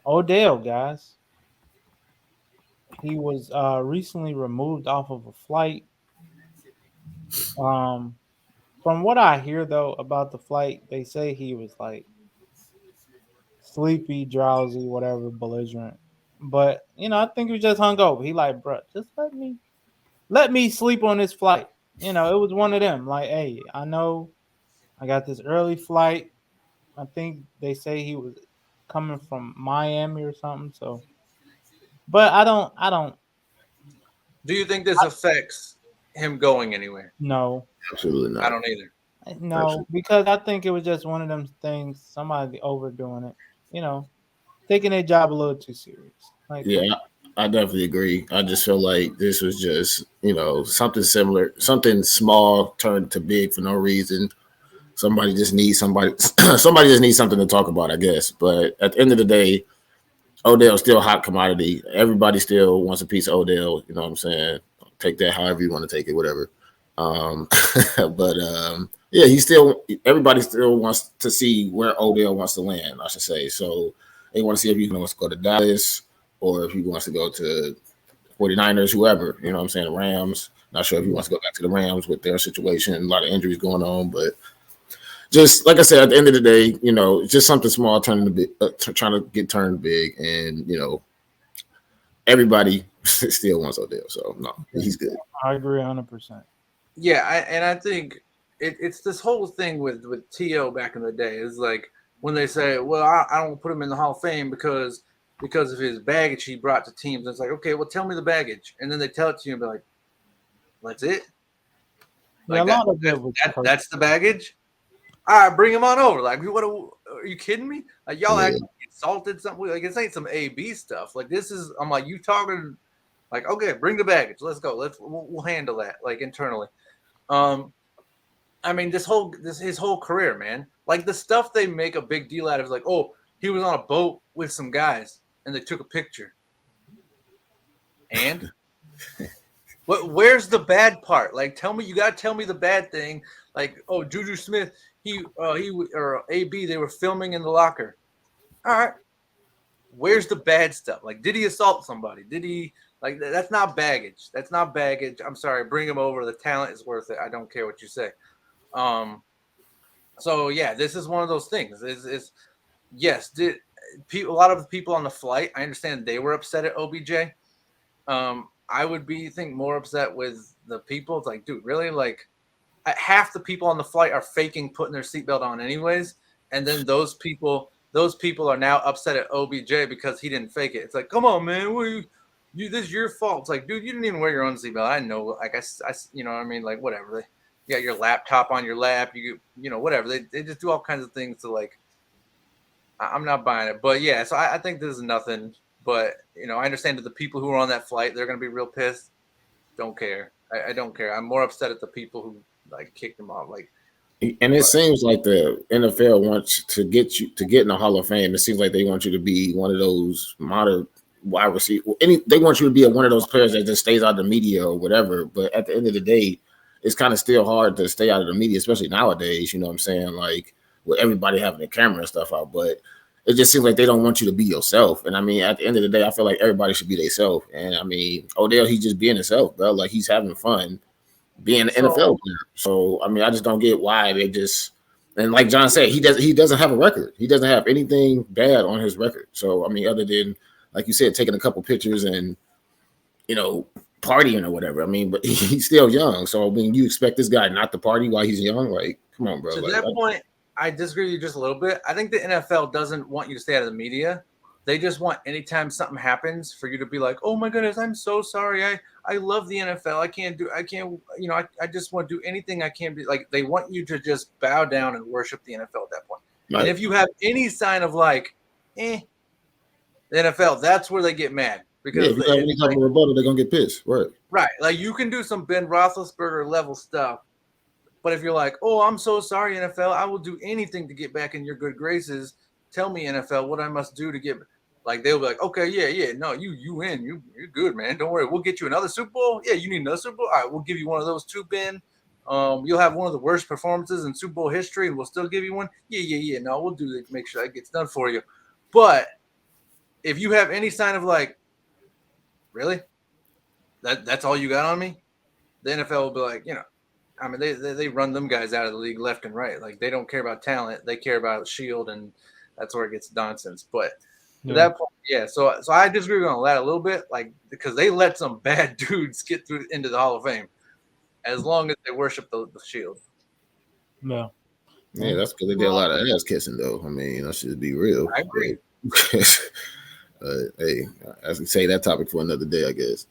Odell, guys. He was recently removed off of a flight. Um, from what I hear though about the flight, they say he was like sleepy, drowsy, whatever, belligerent. But I think he was just hungover. He like, bro, just let me sleep on this flight. It was one of them. Like, hey, I know I got this early flight. I think they say he was coming from Miami or something. So, but I don't Do you think this affects him going anywhere? know. Absolutely I not. don't either. No, Absolutely. because I think it was just one of them things. Somebody overdoing it. You know, taking their job a little too serious. Like, come Yeah, I definitely agree. I just feel like this was just, something similar, something small turned to big for no reason. Somebody just needs somebody. Somebody just needs something to talk about, I guess. But at the end of the day, Odell's still a hot commodity. Everybody still wants a piece of Odell. You know what I'm saying? Take that however you want to take it, whatever. Um, but yeah, everybody still wants to see where Odell wants to land, I should say. So they want to see if he wants to go to Dallas or if he wants to go to 49ers, whoever. You know what I'm saying? The Rams. Not sure if he wants to go back to the Rams with their situation. A lot of injuries going on, but just like I said, at the end of the day, it's just something small turning to big, trying to get turned big, and everybody still wants Odell. So no, on. he's good. I agree 100%. Yeah, and I think it's this whole thing with To back in the day is like when they say, "Well, I don't put him in the Hall of Fame because of his baggage he brought to teams." It's like, okay, well, tell me the baggage, and then they tell it to you and be like, "That's it? Yeah, a Like that? lot of it was That's the baggage? All right, bring him on over. Like, what? Are you kidding me? Like, y'all Yeah, act like insulted something. Like, this ain't some AB stuff. Like, this is. I'm like, you talking? Like, okay, bring the baggage. Let's go. We'll handle that like internally. Um, I mean, this his whole career, man. Like the stuff they make a big deal out of is like, oh, he was on a boat with some guys and they took a picture. And where's the bad part? Like, tell me, you gotta tell me the bad thing. Like, oh, Juju Smith, he or AB, they were filming in the locker. All right, where's the bad stuff? Like, did he assault somebody? Did he like that's not baggage? That's not baggage. I'm sorry, bring him over. The talent is worth it. I don't care what you say. Um, So yeah, this is one of those things. Is yes, did a lot of the people on the flight? I understand they were upset at OBJ. I would be think more upset with the people. It's like, dude, really? Like half the people on the flight are faking putting their seatbelt on anyways, and then those people are now upset at OBJ because he didn't fake it. It's like, come on, man, this is your fault. It's like, dude, you didn't even wear your own seatbelt. I know, like you know what I mean, like whatever. You got your laptop on your lap. Whatever. They just do all kinds of things to like. I'm not buying it, but yeah. So I think this is nothing. But I understand that the people who are on that flight, they're gonna be real pissed. Don't care. I don't care. I'm more upset at the people who like kicked him off. Like, and it but seems like the NFL wants to get you to get in the Hall of Fame. It seems like they want you to be one of those modern wide receiver. They want you to be one of those players that just stays out of the media or whatever. But at the end of the day, it's kind of still hard to stay out of the media, especially nowadays. You know what I'm saying? Like with everybody having their camera and stuff out, but it just seems like they don't want you to be yourself. And I mean, at the end of the day, I feel like everybody should be themselves. And I mean, Odell, he's just being himself, bro. Like he's having fun being an so NFL player. So I mean, I just don't get why they just and like John said, he doesn't have a record. He doesn't have anything bad on his record. So I mean, other than like you said, taking a couple pictures and you know partying or whatever. I mean, but he's still young. So I mean, you expect this guy not to party while he's young? Like, come on, bro. to Like, that point, I disagree with you just a little bit. I think the NFL doesn't want you to stay out of the media. They just want anytime something happens for you to be like, "Oh my goodness, I'm so sorry. I love the NFL. I can't, I just want to do anything I can be." Like they want you to just bow down and worship the NFL at that point. And like if you have any sign of like, the NFL, that's where they get mad yeah, because if you have it's any type like, of rebuttal, they're gonna get pissed, right? right, like you can do some Ben Roethlisberger level stuff, but if you're like, "Oh, I'm so sorry, NFL, I will do anything to get back in your good graces. Tell me, NFL, what I must do to get." Like they'll be like, "Okay, yeah, yeah, no, you win, you're good, man. Don't worry, we'll get you another Super Bowl. Yeah, you need another Super Bowl. All right, we'll give you one of those too, Ben. You'll have one of the worst performances in Super Bowl history, and we'll still give you one. Yeah, yeah, yeah. No, we'll do it. Make sure that gets done for you. But if you have any sign of like, really, that's all you got on me, the NFL will be like, I mean, they run them guys out of the league left and right. Like they don't care about talent; they care about shield, and that's where it gets nonsense. But at that point, yeah. So I disagree on that a little bit, like because they let some bad dudes get through into the Hall of Fame, as long as they worship the shield. No. Yeah, that's because they did a lot of ass kissing, though. I mean, let's just be real. I agree. Hey, I can say that topic for another day, I guess.